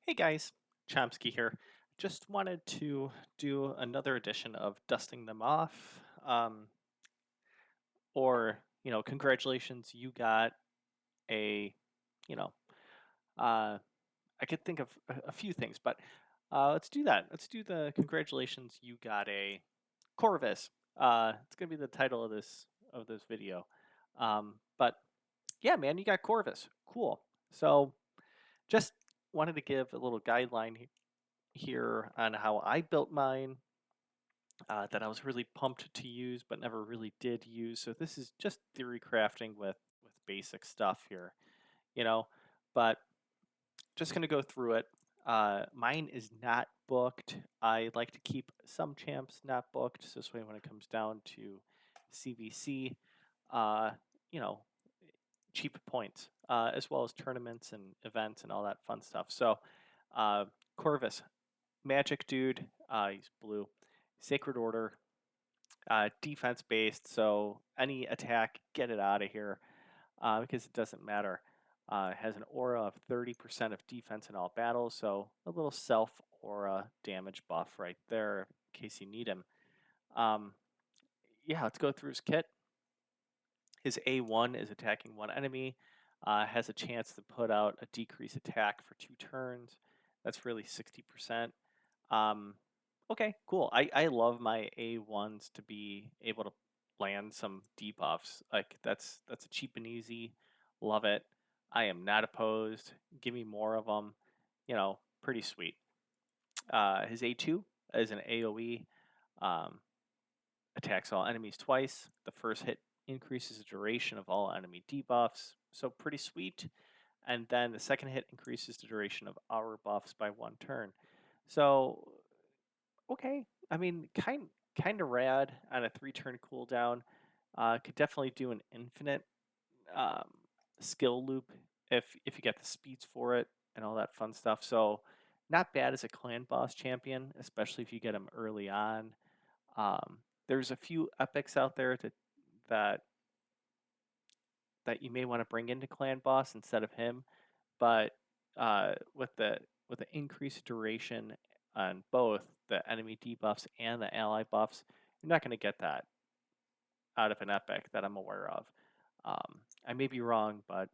Hey guys, Chomsky here. Just wanted to do another edition of Dusting Them Off. Congratulations, you got a, you know, uh, I could think of a few things, but let's do that. Let's do the congratulations, you got a Corvis. It's gonna be the title of this video. But yeah, man, you got Corvis. Cool. So just wanted to give a little guideline here on how I built mine that I was really pumped to use but never really did use. So this is just theory crafting with basic stuff here, you know. But just gonna go through it. Mine is not booked. I like to keep some champs not booked, so this way when it comes down to CVC, uh, you know, cheap points, as well as tournaments and events and all that fun stuff. So Corvus, Magic dude, he's blue. Sacred Order, defense based, so any attack, get it out of here because it doesn't matter. Has an aura of 30% of defense in all battles, so a little self aura damage buff right there in case you need him. Um, yeah, let's go through his kit. His A1 is attacking one enemy, has a chance to put out a decrease attack for 2 turns. That's really 60%. Um, okay, cool. I love my A1s to be able to land some debuffs. Like that's a cheap and easy. Love it. I am not opposed. Give me more of them. Pretty sweet. His A2 is an AoE. Um, attacks all enemies twice. The first hit increases the duration of all enemy debuffs. So pretty sweet. And then the second hit increases the duration of our buffs by 1 turn. So okay. I mean, kind of rad on a 3 turn cooldown. Could definitely do an infinite um, skill loop if you get the speeds for it and all that fun stuff. So not bad as a clan boss champion, especially if you get him early on. Um, there's a few epics out there that that you may want to bring into clan boss instead of him, but with the increased duration on both the enemy debuffs and the ally buffs, you're not going to get that out of an epic that I'm aware of. I may be wrong, but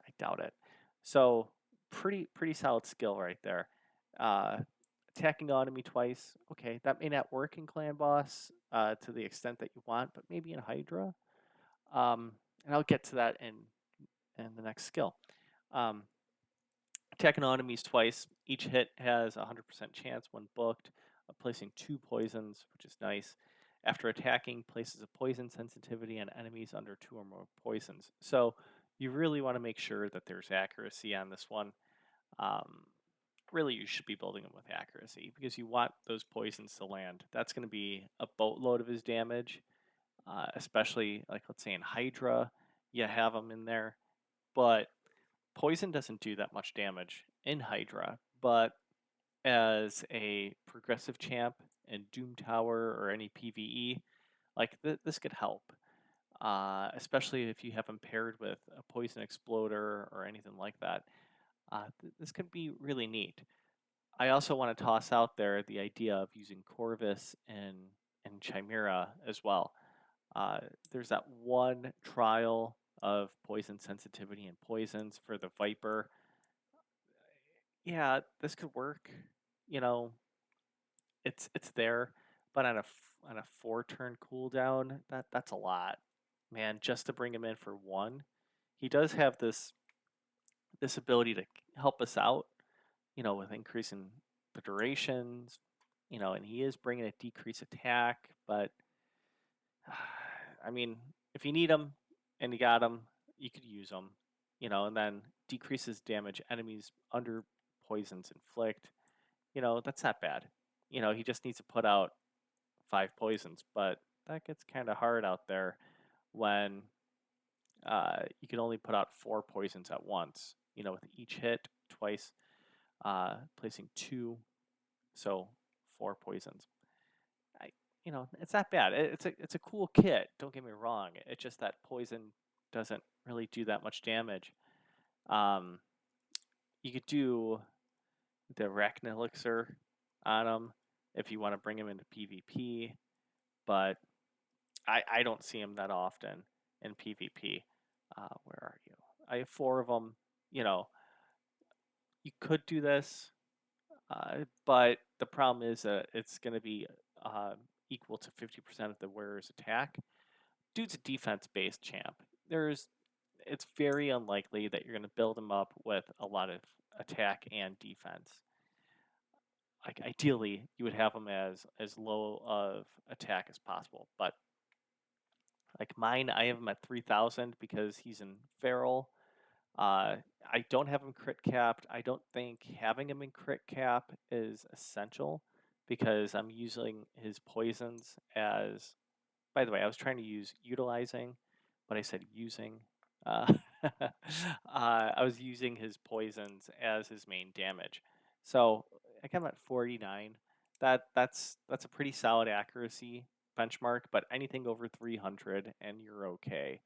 I doubt it. So pretty solid skill right there. Uh, attacking on enemy twice. Okay, that may not work in clan boss to the extent that you want, but maybe in Hydra. And I'll get to that in the next skill. Um, attacking on enemies twice. Each hit has a 100% chance when booked of placing 2 poisons, which is nice. After attacking, places a poison sensitivity on enemies under 2 or more poisons. So you really want to make sure that there's accuracy on this one. Um, really, you should be building them with accuracy because you want those poisons to land. That's going to be a boatload of his damage, especially like let's say in Hydra, you have them in there, but poison doesn't do that much damage in Hydra, but as a progressive champ in Doom Tower or any PvE, like this could help. Especially if you have him paired with a poison exploder or anything like that. This could be really neat. I also want to toss out there the idea of using Corvus in Chimera as well. Uh, there's that one trial of poison sensitivity and poisons for the Viper. Yeah, this could work. You know, it's there, but on a 4 turn cooldown, that's a lot, man. Just to bring him in for one, he does have this ability to help us out. With increasing the durations. And he is bringing a decreased attack, but I mean, if you need him and you got him, you could use him. And then decreases damage enemies under poisons inflict. That's not bad. He just needs to put out 5 poisons, but that gets kind of hard out there when you can only put out 4 poisons at once. With each hit twice, placing 2, so 4 poisons. I, it's not bad. It's a cool kit. Don't get me wrong. It's just that poison doesn't really do that much damage. Um, you could do the Arachne Elixir on him if you want to bring him into PvP, but I don't see him that often in PvP. Where are you? I have 4 of them. You know, you could do this, but the problem is that it's going to be equal to 50% of the wearer's attack. Dude's a defense-based champ. It's very unlikely that you're going to build him up with a lot of attack and defense. Like ideally, you would have him as low of attack as possible, but like mine, I have him at 3,000 because he's in feral. I don't have him crit capped. I don't think having him in crit cap is essential because I'm using his poisons as. By the way, I was trying to use utilizing, but I said using. I was using his poisons as his main damage. So I got him at 49. That's a pretty solid accuracy benchmark, but anything over 300 and you're okay.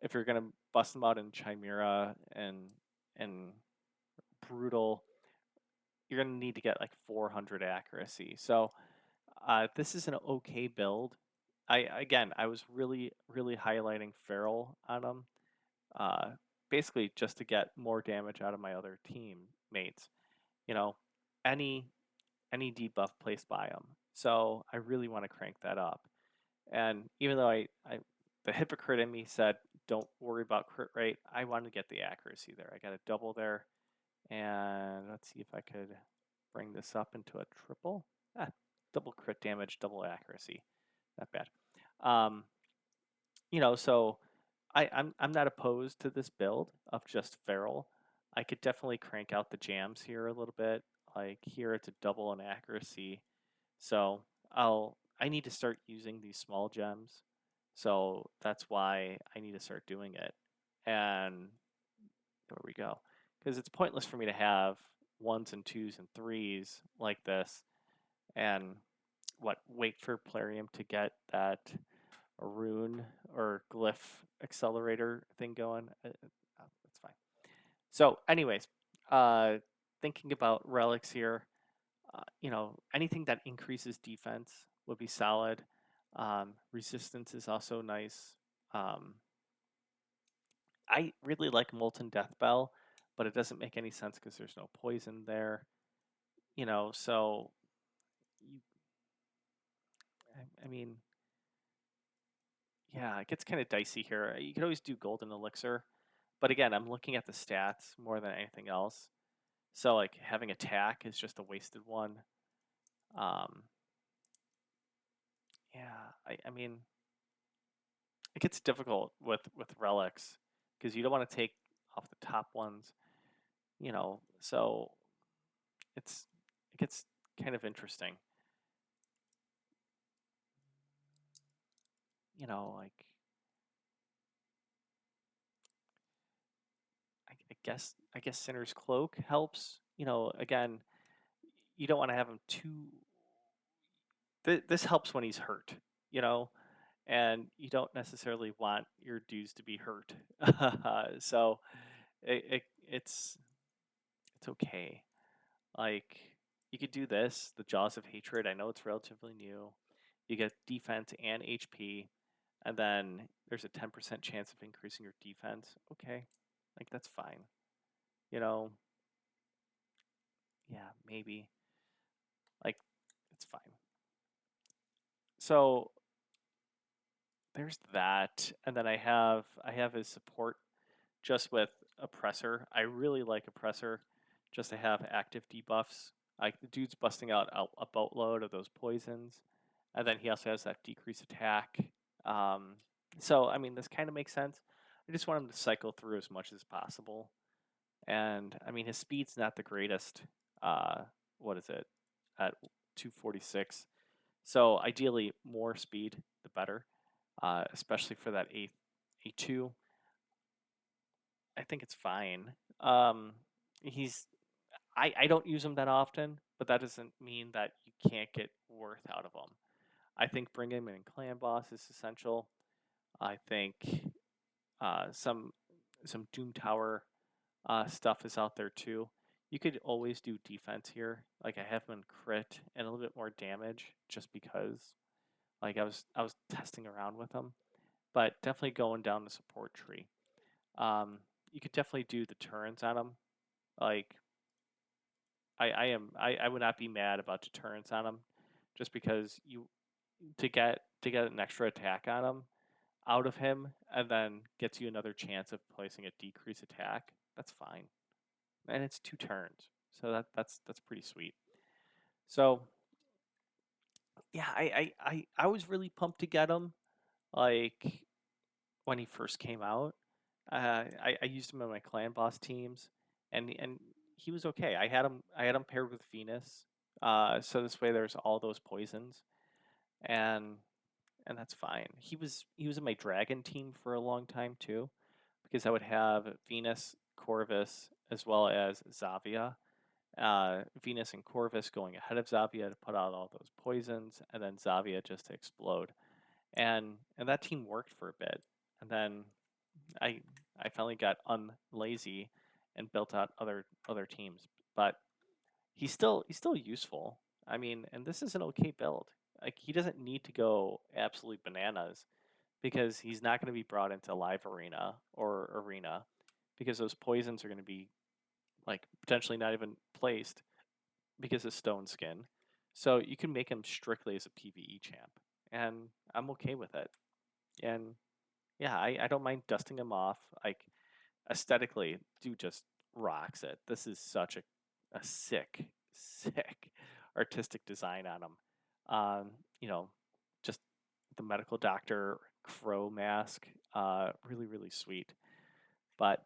If you're gonna bust them out in Chimera and Brutal, you're gonna need to get like 400 accuracy. So this is an okay build. I was really highlighting Feral on him, uh, basically just to get more damage out of my other teammates. You know, any any debuff placed by him. So I really want to crank that up. And even though I the hypocrite in me said don't worry about crit rate, I wanted to get the accuracy there. I got a double there, and let's see if I could bring this up into a triple. Ah, double crit damage, double accuracy. Not bad. Um, so I'm not opposed to this build of just feral. I could definitely crank out the jams here a little bit. Like here, it's a double in accuracy, so I need to start using these small gems. So that's why I need to start doing it. And there we go. Because it's pointless for me to have ones and twos and threes like this and wait for Plarium to get that rune or glyph accelerator thing going. That's fine. So, anyways, uh, thinking about relics here, anything that increases defense would be solid. Resistance is also nice. Um, I really like Molten Death Bell, but it doesn't make any sense because there's no poison there. So you, I mean, yeah, it gets kind of dicey here. You could always do Golden Elixir, but again, I'm looking at the stats more than anything else. So like having attack is just a wasted one. Um, yeah, I mean, it gets difficult with relics because you don't want to take off the top ones, so it gets kind of interesting. Like I guess Sinner's Cloak helps. Again, you don't want to have him too. This helps when he's hurt, you know, and you don't necessarily want your dudes to be hurt. So it's okay. Like you could do this, the Jaws of Hatred. I know it's relatively new. You get defense and HP, and then there's a 10% chance of increasing your defense. Okay, like that's fine. You know, yeah, maybe. Like it's fine. So there's that, and then I have his support just with Oppressor. I really like Oppressor just to have active debuffs. Like the dude's busting out a boatload of those poisons, and then he also has that decrease attack. Um, so I mean, this kind of makes sense. I just want him to cycle through as much as possible, and I mean his speed's not the greatest. What is it at 246? So ideally, more speed the better, especially for that A2. I think it's fine. He's I don't use him that often, but that doesn't mean that you can't get worth out of him. I think bringing him in clan boss is essential. I think some Doom Tower stuff is out there too. You could always do defense here. Like I have him in crit and a little bit more damage just because like I was testing around with him, but definitely going down the support tree. Um, you could definitely do the turns on him. Like I would not be mad about deterrence on him, just because you to get an extra attack on him out of him and then gets you another chance of placing a decrease attack. That's fine, and it's 2 turns, so that's pretty sweet. So yeah, I was really pumped to get him like when he first came out. I used him in my clan boss teams, and he was okay. I had him paired with Venus, so this way there's all those poisons, and and that's fine. He was in my dragon team for a long time too, because I would have Venus, Corvis, as well as Zavia. Venus and Corvus going ahead of Zavia to put out all those poisons, and then Zavia just to explode. And that team worked for a bit, and then I I finally got unlazy and built out other teams. But he's still useful. I mean, and this is an okay build. Like he doesn't need to go absolutely bananas because he's not going to be brought into live arena or arena because those poisons are going to be like potentially not even placed because of stone skin. So you can make him strictly as a PvE champ, and I'm okay with it. And yeah, I don't mind dusting him off. Like aesthetically, dude just rocks it. This is such a sick, sick artistic design on him. Um, you know, just the medical doctor crow mask, really, really sweet. But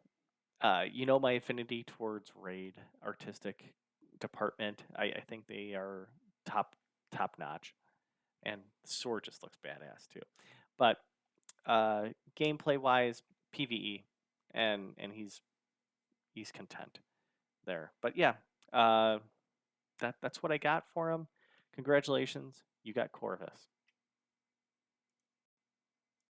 my affinity towards raid artistic department. I think they are top top notch, and the sword just looks badass too. But gameplay wise, PVE, and he's content there. But yeah, uh, that's what I got for him. Congratulations, you got Corvus.